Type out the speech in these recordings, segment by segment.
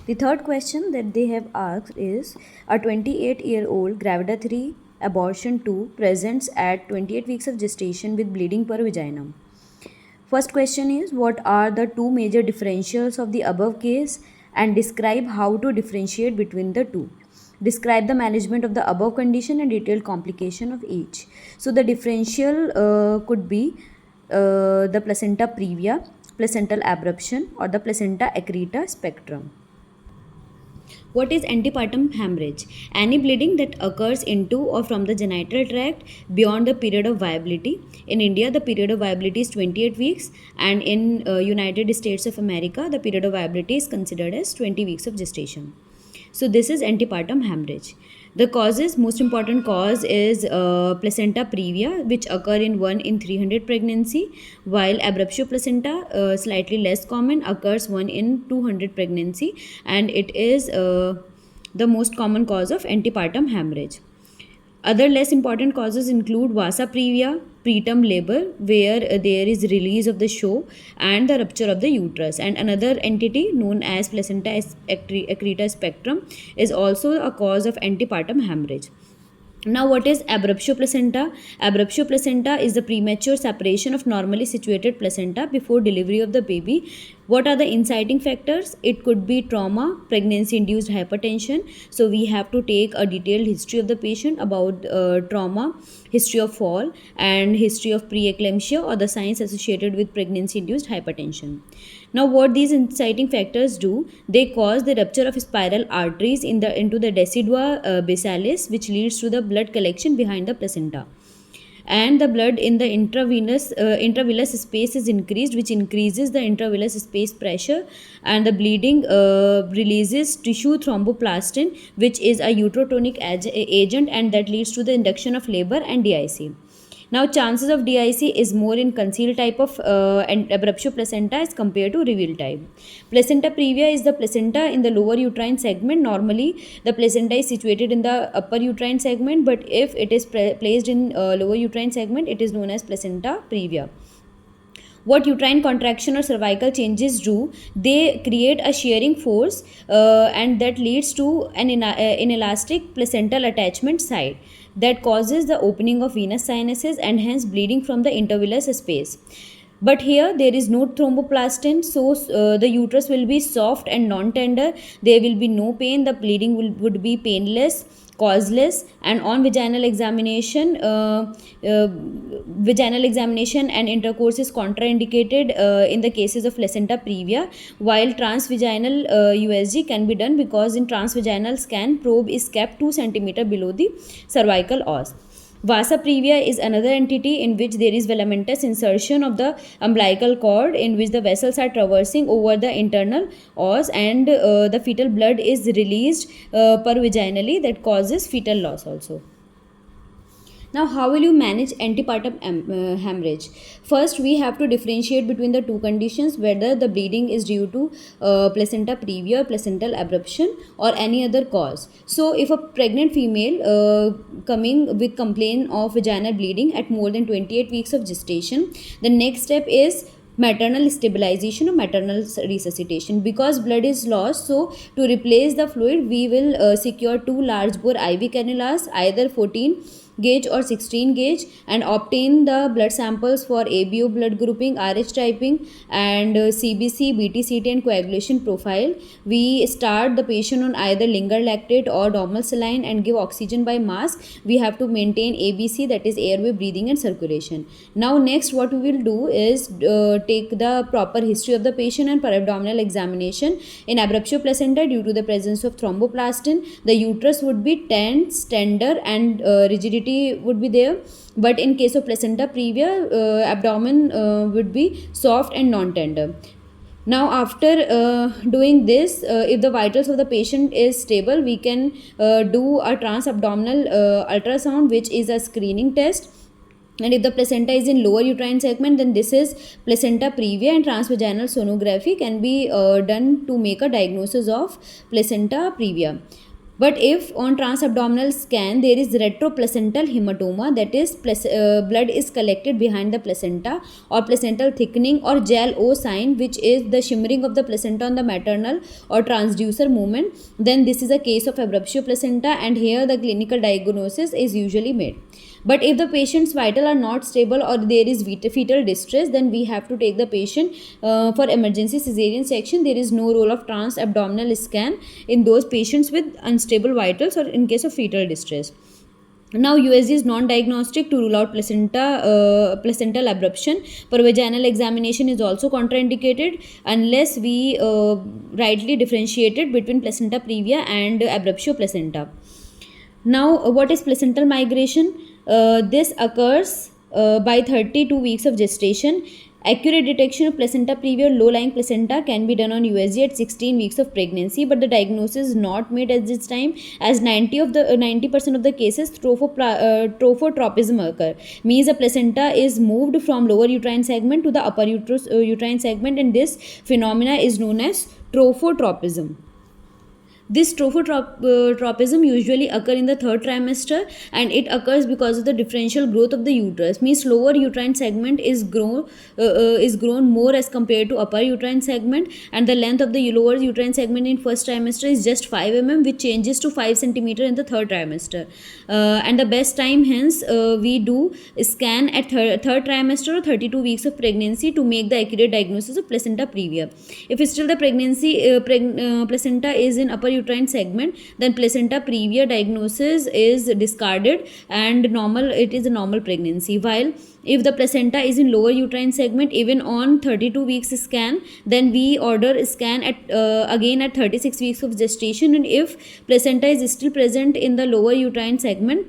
The third question that they have asked is a 28-year-old Gravida 3 abortion 2 presents at 28 weeks of gestation with bleeding per vagina. First question is, what are the two major differentials of the above case and describe how to differentiate between the two. Describe the management of the above condition and detailed complication of each. So the differential could be the placenta previa, placental abruption, or the placenta accreta spectrum. What is antepartum hemorrhage? Any bleeding that occurs into or from the genital tract beyond the period of viability. In India, the period of viability is 28 weeks, and in United States of America, the period of viability is considered as 20 weeks of gestation. So this is antepartum hemorrhage. The causes, most important cause is placenta previa, which occur in 1 in 300 pregnancy, while abruptio placenta, slightly less common, occurs 1 in 200 pregnancy, and it is the most common cause of antepartum hemorrhage. Other less important causes include vasa previa, preterm labor, where there is release of the show, and the rupture of the uterus. And another entity known as placenta accreta spectrum is also a cause of antepartum hemorrhage. Now, what is abruptio placenta? Abruptio placenta is the premature separation of normally situated placenta before delivery of the baby. What are the inciting factors? It could be trauma, pregnancy induced hypertension. So we have to take a detailed history of the patient about trauma, history of fall, and history of preeclampsia or the signs associated with pregnancy induced hypertension. Now, what these inciting factors do, they cause the rupture of spiral arteries into the decidua basalis, which leads to the blood collection behind the placenta. And the blood in the intravillous space is increased, which increases the intravillous space pressure, and the bleeding releases tissue thromboplastin, which is a uterotonic agent, and that leads to the induction of labor and DIC. Now, chances of DIC is more in concealed type of abruptio placenta as compared to revealed type. Placenta previa is the placenta in the lower uterine segment. Normally, the placenta is situated in the upper uterine segment, but if it is placed in lower uterine segment, it is known as placenta previa. What uterine contraction or cervical changes do, they create a shearing force, and that leads to an inelastic placental attachment site that causes the opening of venous sinuses and hence bleeding from the intervillous space. But here there is no thromboplastin, so the uterus will be soft and non-tender. There will be no pain. The bleeding would be painless, causeless, and on vaginal examination and intercourse is contraindicated in the cases of placenta previa, while transvaginal USG can be done because in transvaginal scan probe is kept 2 cm below the cervical os. Vasa previa is another entity in which there is filamentous insertion of the umbilical cord in which the vessels are traversing over the internal os, and the fetal blood is released pervaginally, that causes fetal loss also. Now, how will you manage antepartum hemorrhage? First, we have to differentiate between the two conditions, whether the bleeding is due to placenta previa, placental abruption, or any other cause. So, if a pregnant female coming with complaint of vaginal bleeding at more than 28 weeks of gestation, the next step is maternal stabilization or maternal resuscitation. Because blood is lost, so to replace the fluid we will secure 2 large bore IV cannulas, either 14 gauge or 16 gauge, and obtain the blood samples for ABO blood grouping, RH typing, and CBC, BTCT, and coagulation profile. We start the patient on either Lingard lactate or Dormal saline and give oxygen by mask. We have to maintain ABC, that is airway, breathing, and circulation. Now next what we will do is take the proper history of the patient and perabdominal examination. In abruptio placenta, due to the presence of thromboplastin, the uterus would be tense, tender, and rigidity would be there. But in case of placenta previa, abdomen would be soft and non-tender. Now, after doing this, if the vitals of the patient is stable, we can do a transabdominal ultrasound, which is a screening test. And if the placenta is in lower uterine segment, then this is placenta previa, and transvaginal sonography can be done to make a diagnosis of placenta previa. But if on transabdominal scan there is retroplacental hematoma, that is blood is collected behind the placenta, or placental thickening or gel O sign, which is the shimmering of the placenta on the maternal or transducer movement, then this is a case of abruptio placenta, and here the clinical diagnosis is usually made. But if the patient's vital are not stable or there is fetal distress, then we have to take the patient for emergency cesarean section. There is no role of transabdominal scan in those patients with unstable vitals or in case of fetal distress. Now, USG is non-diagnostic to rule out placental abruption. Vaginal examination is also contraindicated unless we rightly differentiated between placenta previa and abruptio placenta. Now, what is placental migration? This occurs by 32 weeks of gestation. Accurate detection of placenta previa or low-lying placenta can be done on USG at 16 weeks of pregnancy, but the diagnosis is not made at this time, as 90% of the cases trophotropism occur. Means the placenta is moved from lower uterine segment to the upper uterine segment, and this phenomena is known as trophotropism. This trophotropism usually occur in the third trimester, and it occurs because of the differential growth of the uterus. Means lower uterine segment is grown more as compared to upper uterine segment, and the length of the lower uterine segment in first trimester is just 5 mm, which changes to 5 cm in the third trimester. And the best time, hence, we do scan at third trimester or 32 weeks of pregnancy to make the accurate diagnosis of placenta previa. If still the placenta is in upper uterine segment, then placenta previa diagnosis is discarded, and it is a normal pregnancy. While if the placenta is in lower uterine segment, even on 32 weeks scan, then we order scan at again at 36 weeks of gestation, and if placenta is still present in the lower uterine segment,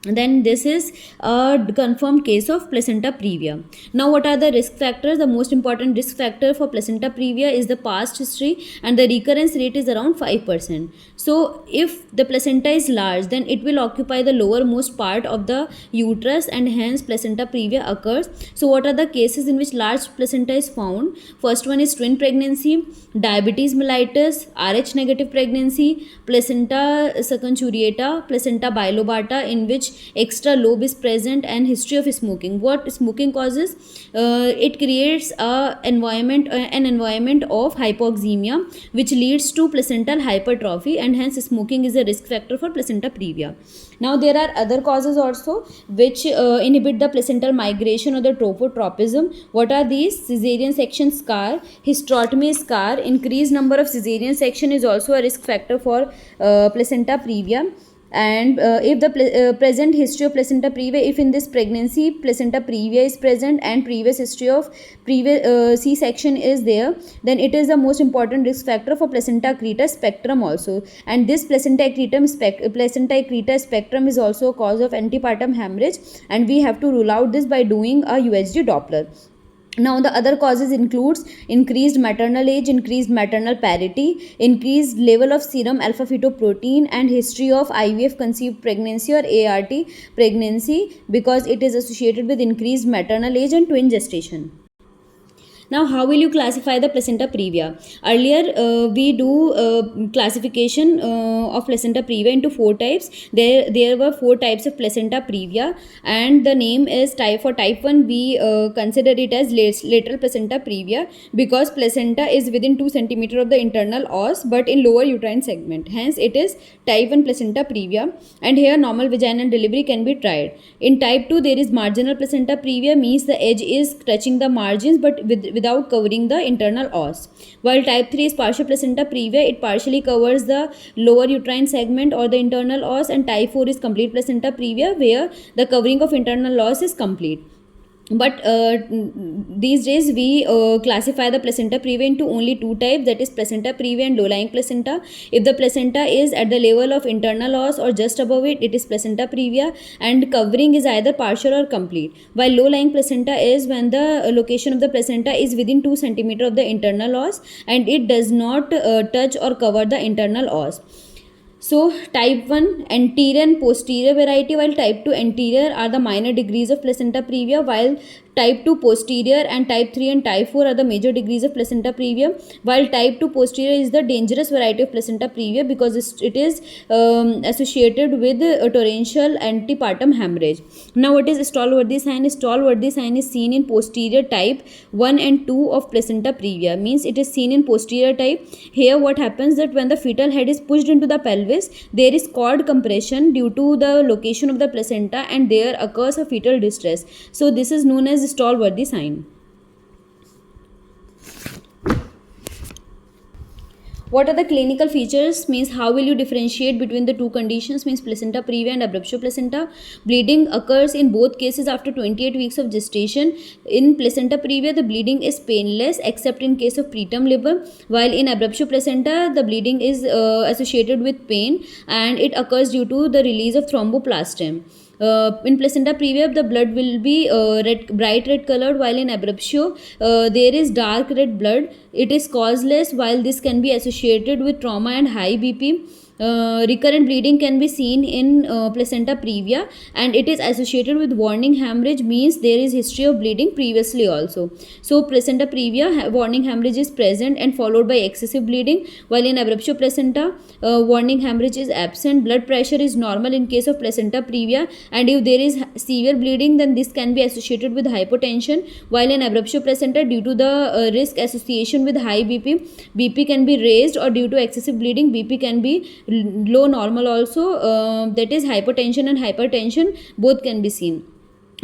then this is a confirmed case of placenta previa. Now, what are the risk factors? The most important risk factor for placenta previa is the past history, and the recurrence rate is around 5%. So, if the placenta is large, then it will occupy the lowermost part of the uterus, and hence placenta previa occurs. So, what are the cases in which large placenta is found? First one is twin pregnancy, diabetes mellitus, Rh negative pregnancy, placenta circumcuriata, placenta bilobata, in which extra lobe is present, and history of smoking. What smoking causes? It creates an environment of hypoxemia, which leads to placental hypertrophy, and hence smoking is a risk factor for placenta previa. Now, there are other causes also which inhibit the placental migration or the trophotropism. What are these? Caesarean section scar, hysterotomy scar. Increased number of caesarean section is also a risk factor for placenta previa. And if the present history of placenta previa, if in this pregnancy placenta previa is present and previous history of previous C-section is there, then it is the most important risk factor for placenta accreta spectrum also. And this placenta accreta spectrum is also a cause of antepartum hemorrhage, and we have to rule out this by doing a USG Doppler. Now, the other causes includes increased maternal age, increased maternal parity, increased level of serum alpha fetoprotein, and history of IVF conceived pregnancy or ART pregnancy, because it is associated with increased maternal age and twin gestation. Now, how will you classify the placenta previa? Earlier, we do classification of placenta previa into 4 types. There were 4 types of placenta previa, and the name is for type 1, we consider it as lateral placenta previa, because placenta is within 2 cm of the internal os, but in lower uterine segment. Hence, it is type 1 placenta previa, and here normal vaginal delivery can be tried. In type 2, there is marginal placenta previa, means the edge is touching the margins but without covering the internal os. While type 3 is partial placenta previa, it partially covers the lower uterine segment or the internal os, and type 4 is complete placenta previa, where the covering of internal os is complete. But these days we classify the placenta previa into only 2 types, that is placenta previa and low-lying placenta. If the placenta is at the level of internal os or just above it, it is placenta previa, and covering is either partial or complete. While low-lying placenta is when the location of the placenta is within 2 cm of the internal os, and it does not touch or cover the internal os. So, type 1 anterior and posterior variety, while type 2 anterior are the minor degrees of placenta previa, while type 2 posterior, and type 3 and type 4 are the major degrees of placenta previa, while type 2 posterior is the dangerous variety of placenta previa because it is associated with torrential antepartum hemorrhage. Now, what is Stallworthy sign? Stallworthy sign is seen in posterior type 1 and 2 of placenta previa, means it is seen in posterior type. Here what happens that when the fetal head is pushed into the pelvis, there is cord compression due to the location of the placenta, and there occurs a fetal distress. So this is known as Stallworthy sign. What are the clinical features? Means how will you differentiate between the two conditions? Means placenta previa and abruptio placenta. Bleeding occurs in both cases after 28 weeks of gestation. In placenta previa, the bleeding is painless except in case of preterm labor, while in abruptio placenta, the bleeding is associated with pain, and it occurs due to the release of thromboplastin. In placenta previa, the blood will be bright red colored, while in abruptio there is dark red blood. It is causeless, while this can be associated with trauma and high BP. Recurrent bleeding can be seen in placenta previa, and it is associated with warning hemorrhage, means there is history of bleeding previously also. So placenta previa, warning hemorrhage is present and followed by excessive bleeding, while in abruptio placenta, warning hemorrhage is absent. Blood pressure is normal in case of placenta previa, and if there is severe bleeding, then this can be associated with hypotension, while in abruptio placenta, due to the risk association with high BP can be raised, or due to excessive bleeding, BP can be low normal also, that is hypotension and hypertension both can be seen.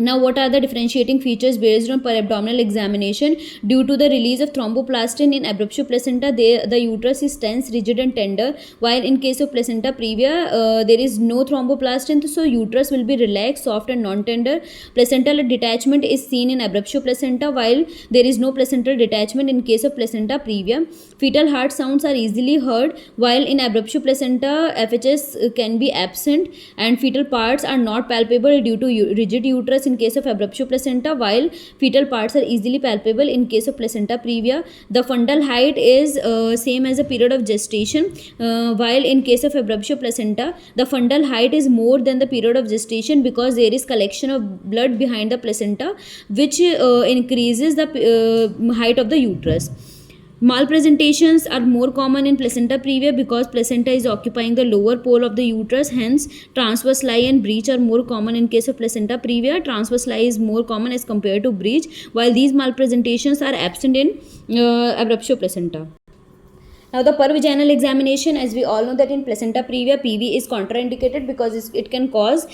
Now, what are the differentiating features based on per-abdominal examination? Due to the release of thromboplastin in abruptio placenta, the uterus is tense, rigid and tender, while in case of placenta previa, there is no thromboplastin, so uterus will be relaxed, soft and non-tender. Placental detachment is seen in abruptio placenta, while there is no placental detachment in case of placenta previa. Fetal heart sounds are easily heard, while in abruptio placenta, FHS can be absent, and fetal parts are not palpable due to rigid uterus in case of abruptio placenta, while fetal parts are easily palpable in case of placenta previa. The fundal height is same as the period of gestation, while in case of abruptio placenta, the fundal height is more than the period of gestation because there is collection of blood behind the placenta, which increases the height of the uterus. Malpresentations are more common in placenta previa because placenta is occupying the lower pole of the uterus. Hence, transverse lie and breach are more common in case of placenta previa. Transverse lie is more common as compared to breach, while these malpresentations are absent in abruptio placenta. Now, the pervaginal examination, as we all know that in placenta previa, PV is contraindicated because it can cause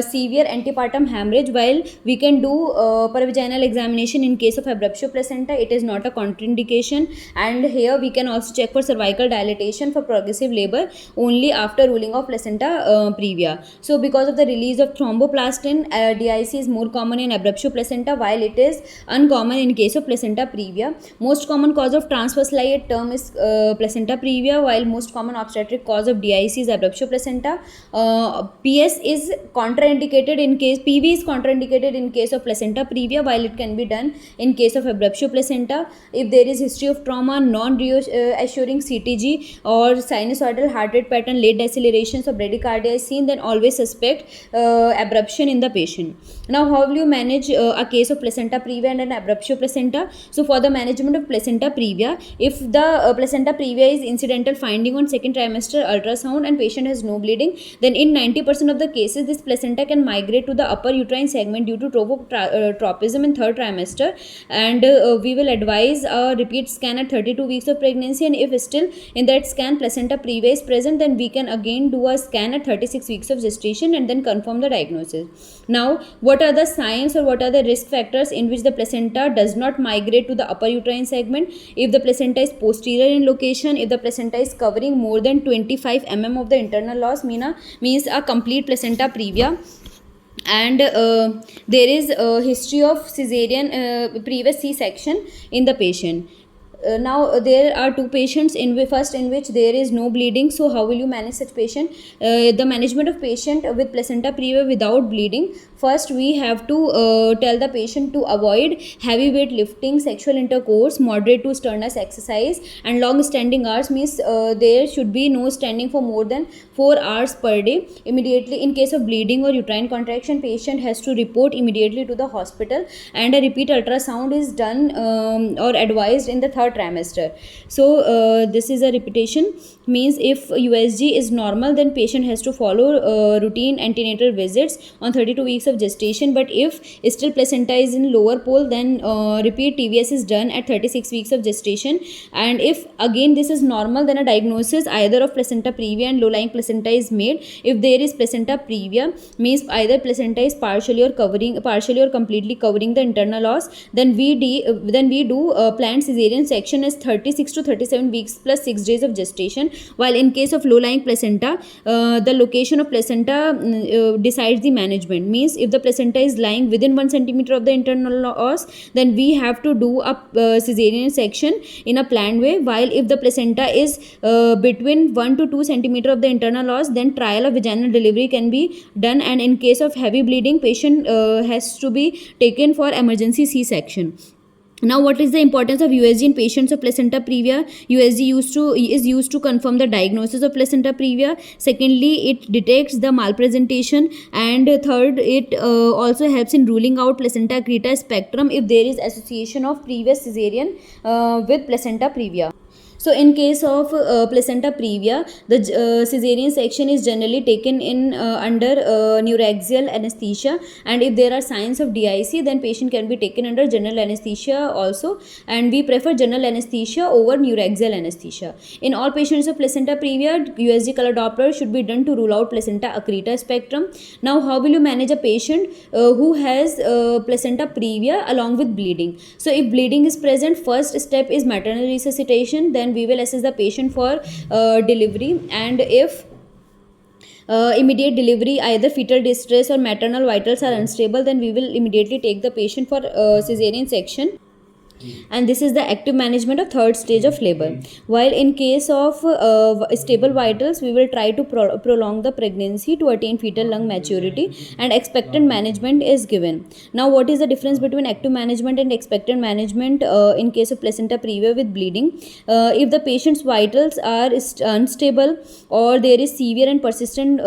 severe antepartum hemorrhage, while we can do pervaginal examination in case of abruptio placenta. It is not a contraindication, and here we can also check for cervical dilatation for progressive labor only after ruling of placenta previa. So, because of the release of thromboplastin, DIC is more common in abruptio placenta, while it is uncommon in case of placenta previa. Most common cause of transverse lie at term is placenta previa, while most common obstetric cause of DIC is abruptio placenta. PS is contraindicated in case, PV is contraindicated in case of placenta previa, while it can be done in case of abruptio placenta. If there is history of trauma, non-reassuring CTG or sinusoidal heart rate pattern, late decelerations or bradycardia is seen, then always suspect abruption in the patient. Now, how will you manage a case of placenta previa and an abruptio placenta? So, for the management of placenta previa, if the placenta previa is incidental finding on second trimester ultrasound and patient has no bleeding, then in 90% of the cases, this placenta can migrate to the upper uterine segment due to tropism in third trimester, and we will advise a repeat scan at 32 weeks of pregnancy, and if still in that scan placenta previa is present, then we can again do a scan at 36 weeks of gestation and then confirm the diagnosis. Now, what are the signs or what are the risk factors in which the placenta does not migrate to the upper uterine segment? If the placenta is posterior in location, if the placenta is covering more than 25 mm of the internal os, means a complete placenta previa, and there is a history of cesarean previous C-section in the patient. now there are two patients in which there is no bleeding. So how will you manage such patient? The management of patient with placenta previa without bleeding. First, we have to tell the patient to avoid heavy weight lifting, sexual intercourse, moderate to strenuous exercise, and long standing hours. Means there should be no standing for more than 4 hours per day. Immediately, in case of bleeding or uterine contraction, patient has to report immediately to the hospital, and a repeat ultrasound is done or advised in the third trimester. So this is a repetition. Means if USG is normal, then patient has to follow routine antenatal visits on 32 weeks of gestation. But if still placenta is in lower pole, then repeat TVS is done at 36 weeks of gestation. And if again this is normal, then a diagnosis either of placenta previa and low lying placenta is made. If there is placenta previa, means either placenta is partially or completely covering the internal os, then we do planned cesarean section as 36 to 37 weeks plus 6 days of gestation. While in case of low lying placenta, the location of placenta decides the management. Means if the placenta is lying within 1 centimeter of the internal os, then we have to do a cesarean section in a planned way. While if the placenta is between 1 to 2 centimeter of the internal os, then trial of vaginal delivery can be done. And in case of heavy bleeding, patient has to be taken for emergency C-section. Now, what is the importance of USG in patients of placenta previa? USG is used to confirm the diagnosis of placenta previa. Secondly, it detects the malpresentation, and third, it also helps in ruling out placenta accreta spectrum if there is association of previous cesarean with placenta previa. So in case of placenta previa, the cesarean section is generally taken in under neuraxial anesthesia, and if there are signs of DIC, then patient can be taken under general anesthesia also, and we prefer general anesthesia over neuraxial anesthesia. In all patients of placenta previa, USG color Doppler should be done to rule out placenta accreta spectrum. Now, how will you manage a patient who has placenta previa along with bleeding? So if bleeding is present, first step is maternal resuscitation. Then we will assess the patient for delivery, and if immediate delivery, either fetal distress or maternal vitals are unstable, then we will immediately take the patient for cesarean section. And this is the active management of third stage of labor. While in case of stable vitals, we will try to prolong the pregnancy to attain fetal lung maturity, and expectant management is given. Now, what is the difference between active management and expectant management in case of placenta previa with bleeding? If the patient's vitals are unstable or there is severe and persistent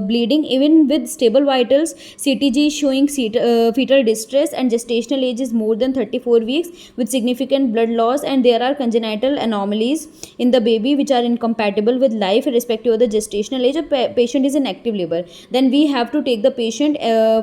bleeding, even with stable vitals, CTG is showing fetal distress and gestational age is more than 34 weeks with significant blood loss, and there are congenital anomalies in the baby which are incompatible with life irrespective of the gestational age, a patient is in active labor, then we have to take the patient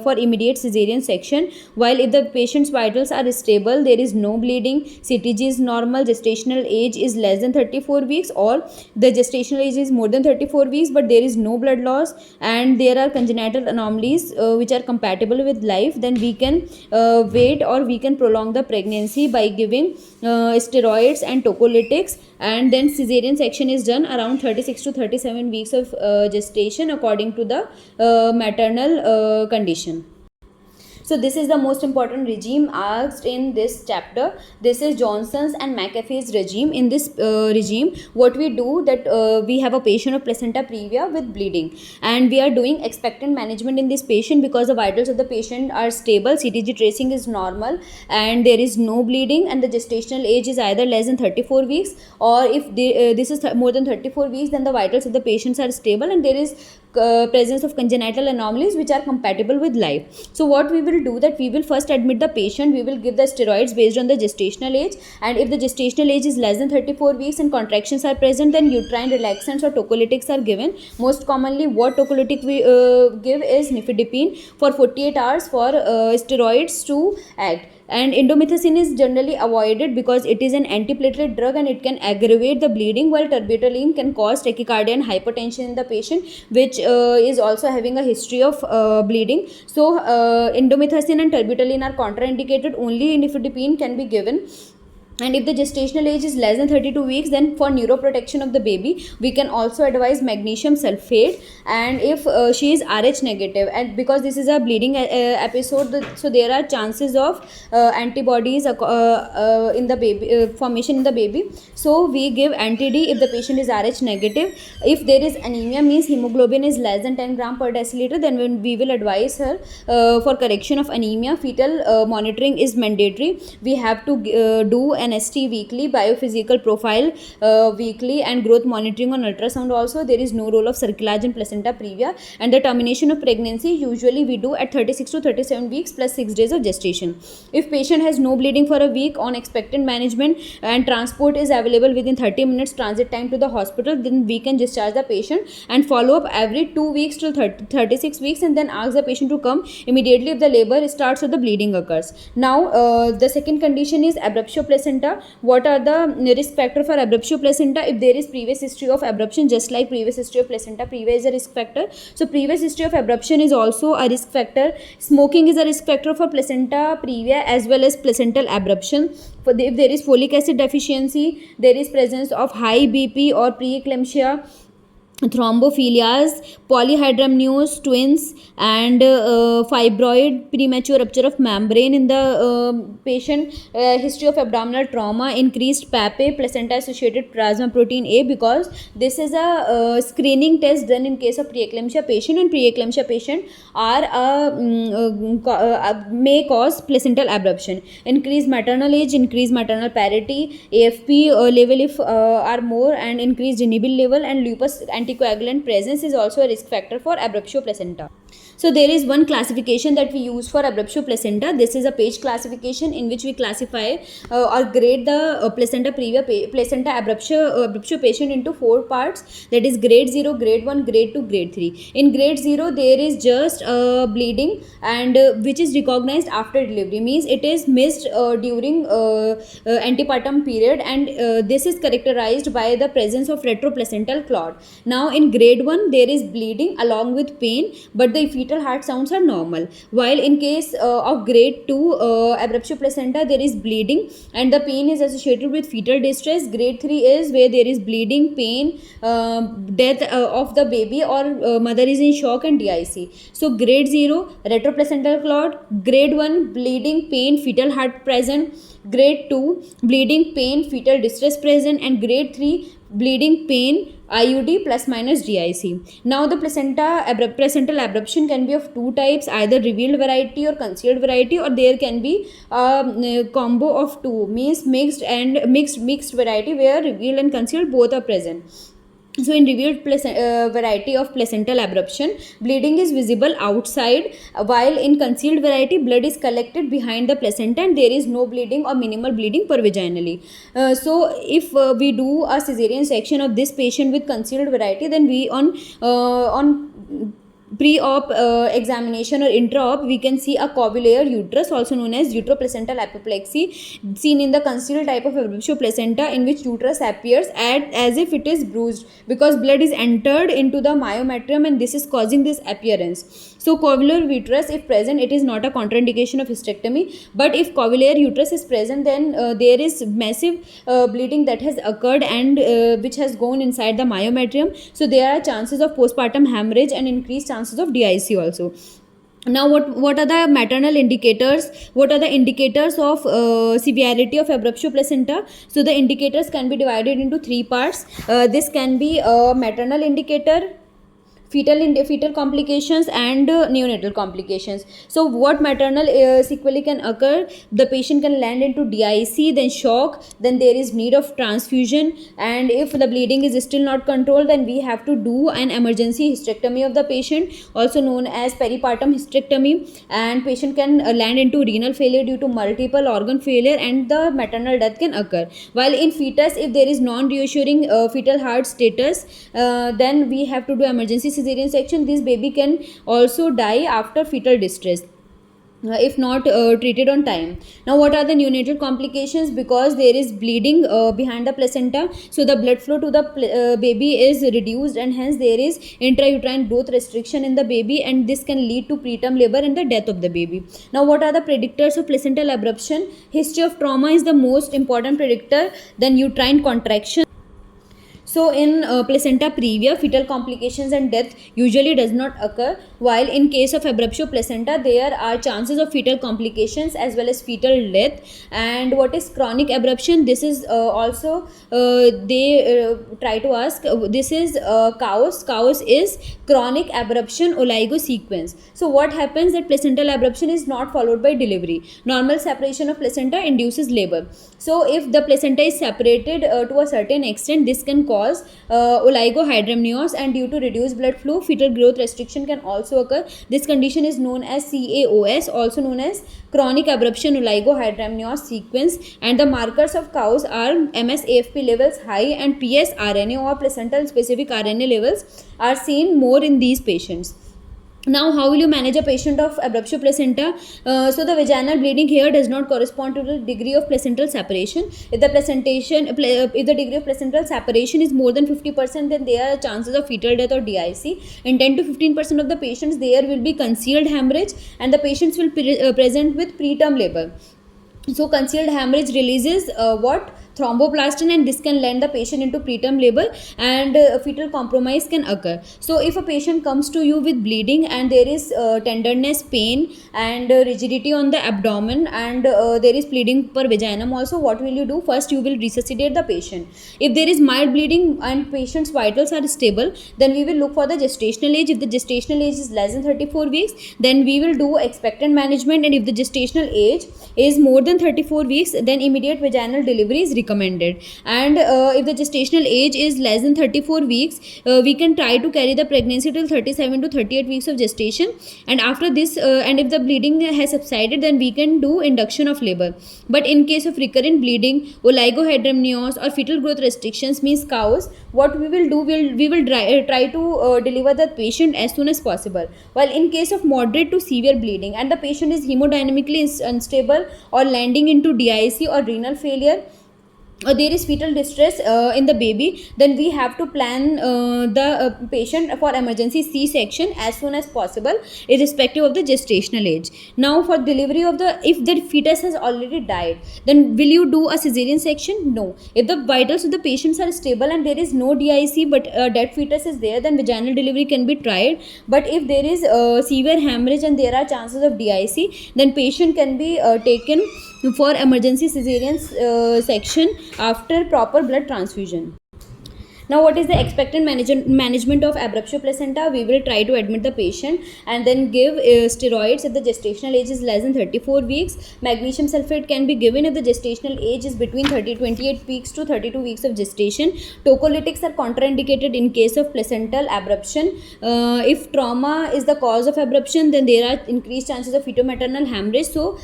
for immediate cesarean section. While if the patient's vitals are stable, there is no bleeding, CTG is normal, gestational age is less than 34 weeks, or the gestational age is more than 34 weeks but there is no blood loss, and there are congenital anomalies which are compatible with life, then we can wait or we can prolong the pregnancy by giving steroids and tocolytics, and then cesarean section is done around 36 to 37 weeks of gestation according to the maternal condition. So this is the most important regime asked in this chapter. This is Johnson's and McAfee's regime. In this regime, what we do that we have a patient of placenta previa with bleeding, and we are doing expectant management in this patient because the vitals of the patient are stable, CTG tracing is normal, and there is no bleeding, and the gestational age is either less than 34 weeks, or if this is more than 34 weeks, then the vitals of the patients are stable and there is presence of congenital anomalies which are compatible with life. So what we will do that we will first admit the patient, we will give the steroids based on the gestational age, and if the gestational age is less than 34 weeks and contractions are present, then uterine relaxants or tocolytics are given. Most commonly what tocolytic we give is nifedipine for 48 hours for steroids to act. And indomethacin is generally avoided because it is an antiplatelet drug and it can aggravate the bleeding, while terbutaline can cause tachycardia and hypertension in the patient which is also having a history of bleeding. So indomethacin and terbutaline are contraindicated, only nifedipine can be given. And if the gestational age is less than 32 weeks, then for neuroprotection of the baby, we can also advise magnesium sulfate. And if she is Rh negative, and because this is a bleeding episode, so there are chances of antibodies in the baby, formation in the baby. So we give anti-D if the patient is Rh negative. If there is anemia, means hemoglobin is less than 10 gram per deciliter, then when we will advise her for correction of anemia. Fetal monitoring is mandatory. We have to do an ST weekly, biophysical profile weekly, and growth monitoring on ultrasound also. There is no role of cerclage in placenta previa. And the termination of pregnancy usually we do at 36 to 37 weeks plus 6 days of gestation. If patient has no bleeding for a week on expectant management and transport is available within 30 minutes transit time to the hospital, then we can discharge the patient and follow up every 2 weeks till 36 weeks, and then ask the patient to come immediately if the labor starts or the bleeding occurs. Now the second condition is abruptio placenta. What are the risk factor for abruptio placenta? If there is previous history of abruption, just like previous history of placenta previa is a risk factor, so previous history of abruption is also a risk factor. Smoking is a risk factor for placenta previa as well as placental abruption. If there is folic acid deficiency, there is presence of high BP or preeclampsia, thrombophilias, polyhydramnios, twins, and fibroid, premature rupture of membrane in the patient, history of abdominal trauma, increased PAPE, placenta associated plasma protein A, because this is a screening test done in case of preeclampsia patient, and preeclampsia patient are may cause placental abruption. Increased maternal age, increased maternal parity, AFP level if are more, and increased gingival level, and lupus anticoagulant presence is also a risk factor for abruptio placenta. So there is one classification that we use for abruptio placenta. This is a page classification in which we classify or grade the placenta previa placenta abruptio patient into 4 parts, that is grade 0, grade 1, grade 2, grade 3. In grade 0 there is just bleeding, and which is recognized after delivery, means it is missed during antepartum period, and this is characterized by the presence of retroplacental clot. Now in grade 1 there is bleeding along with pain, but the fetal heart sounds are normal, while in case of grade 2 abruptio placenta there is bleeding and the pain is associated with fetal distress. Grade 3 is where there is bleeding, pain, death of the baby, or mother is in shock and DIC. So grade 0 retroplacental clot, grade 1 bleeding, pain, fetal heart present, grade 2 bleeding, pain, fetal distress present, and grade 3 bleeding, pain, IUD plus minus DIC. Now the placental abruption can be of 2 types, either revealed variety or concealed variety, or there can be a combo of 2, means mixed variety where revealed and concealed both are present. So in revealed variety of placental abruption, bleeding is visible outside, while in concealed variety blood is collected behind the placenta and there is no bleeding or minimal bleeding per vaginally. So if we do a cesarean section of this patient with concealed variety, then we on pre-op examination or intra-op, we can see a covulator uterus, also known as uteroplacental apoplexy, seen in the concealed type of abruptio placenta, in which uterus appears as if it is bruised because blood is entered into the myometrium, and this is causing this appearance. So covulator uterus if present, it is not a contraindication of hysterectomy, but if covulator uterus is present, then there is massive bleeding that has occurred and which has gone inside the myometrium. So there are chances of postpartum hemorrhage and increased chances of DIC also. Now what are the maternal indicators? What are the indicators of severity of abruptio placenta? So the indicators can be divided into 3 parts. This can be a maternal indicator, fetal complications, and neonatal complications. So what maternal sequelae can occur? The patient can land into DIC, then shock, then there is need of transfusion, and if the bleeding is still not controlled, then we have to do an emergency hysterectomy of the patient, also known as peripartum hysterectomy, and patient can land into renal failure due to multiple organ failure, and the maternal death can occur. While in fetus, if there is non-reassuring fetal heart status, then we have to do emergency cesarean section. This baby can also die after fetal distress. if not treated on time. Now, what are the neonatal complications? Because there is bleeding behind the placenta, so the blood flow to the baby is reduced, and hence there is intrauterine growth restriction in the baby, and this can lead to preterm labor and the death of the baby. Now, what are the predictors of placental abruption? History of trauma is the most important predictor, then uterine contraction. So in placenta previa, fetal complications and death usually does not occur, while in case of abruptio placenta, there are chances of fetal complications as well as fetal death. And what is chronic abruption? This is also they try to ask. This is CAOS. CAOS is chronic abruption oligosequence. So what happens that placental abruption is not followed by delivery. Normal separation of placenta induces labor. So if the placenta is separated to a certain extent, this can cause oligohydramnios, and due to reduced blood flow, fetal growth restriction can also occur. This condition is known as CAOS, also known as chronic abruption oligohydramnios sequence, and the markers of CAOS are MS-AFP levels high and PS-RNA or placental specific RNA levels are seen more in these patients. Now, how will you manage a patient of abruptio placenta? So the vaginal bleeding here does not correspond to the degree of placental separation. If the degree of placental separation is more than 50%, then there are chances of fetal death or DIC. In 10 to 15% of the patients, there will be concealed hemorrhage, and the patients will present with preterm labor. So concealed hemorrhage releases thromboplastin, and this can land the patient into preterm labor, and fetal compromise can occur. So if a patient comes to you with bleeding and there is tenderness, pain, and rigidity on the abdomen, and there is bleeding per vaginum also, what will you do? First, you will resuscitate the patient. If there is mild bleeding and patient's vitals are stable, then we will look for the gestational age. If the gestational age is less than 34 weeks, then we will do expectant management, and if the gestational age is more than 34 weeks, then immediate vaginal delivery is recommended. And if the gestational age is less than 34 weeks, we can try to carry the pregnancy till 37 to 38 weeks of gestation, and after this and if the bleeding has subsided, then we can do induction of labor. But in case of recurrent bleeding, oligohydramnios or fetal growth restrictions, means CAOS, what we will do, we will try to deliver the patient as soon as possible. While in case of moderate to severe bleeding and the patient is hemodynamically unstable or landing into DIC or renal failure, or there is fetal distress in the baby, then we have to plan the patient for emergency C-section as soon as possible, irrespective of the gestational age. Now, for delivery of if the fetus has already died, then will you do a cesarean section? No. If the vitals of the patients are stable and there is no DIC but dead fetus is there, then vaginal delivery can be tried. But if there is severe hemorrhage and there are chances of DIC, then patient can be taken for emergency cesarean section after proper blood transfusion. Now, what is the expectant management of abruptio placenta? We will try to admit the patient and then give steroids if the gestational age is less than 34 weeks. Magnesium sulfate can be given if the gestational age is between 28 weeks to 32 weeks of gestation. Tocolytics are contraindicated in case of placental abruption. If trauma is the cause of abruption, then there are increased chances of fetal-maternal hemorrhage. So,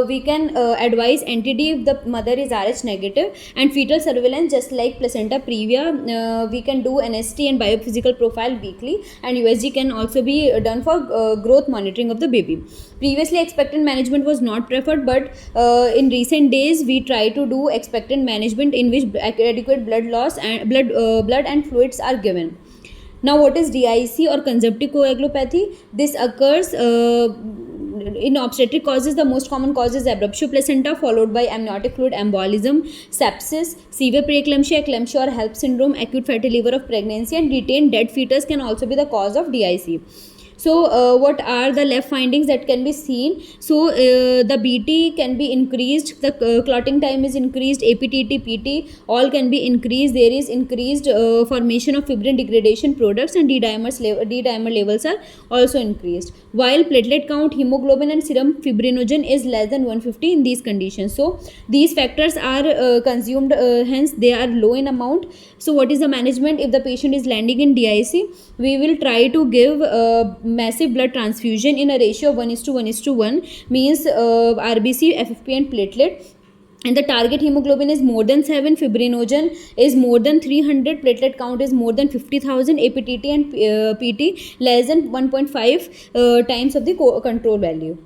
we can advise NTD if the mother is Rh negative, and fetal surveillance just like placenta previa. We can do NST and biophysical profile weekly, and USG can also be done for growth monitoring of the baby. Previously, expectant management was not preferred, but in recent days we try to do expectant management in which adequate blood loss and blood and fluids are given. Now, what is DIC or consumptive coagulopathy? This occurs in obstetric causes. The most common cause is abruptio placenta, followed by amniotic fluid embolism, sepsis, severe preeclampsia, eclampsia or HELP syndrome, acute fatty liver of pregnancy, and retained dead fetus can also be the cause of DIC. So, what are the lab findings that can be seen? So, the BT can be increased, the clotting time is increased, APTT, PT, all can be increased. There is increased formation of fibrin degradation products, and D-dimer levels are also increased. While platelet count, hemoglobin and serum fibrinogen is less than 150 in these conditions. So, these factors are consumed, hence they are low in amount. So, what is the management? If the patient is landing in DIC, we will try to give massive blood transfusion in a ratio of 1:1:1, means RBC, FFP and platelet. And the target hemoglobin is more than 7, fibrinogen is more than 300, platelet count is more than 50,000, APTT and PT less than 1.5 times of the control value.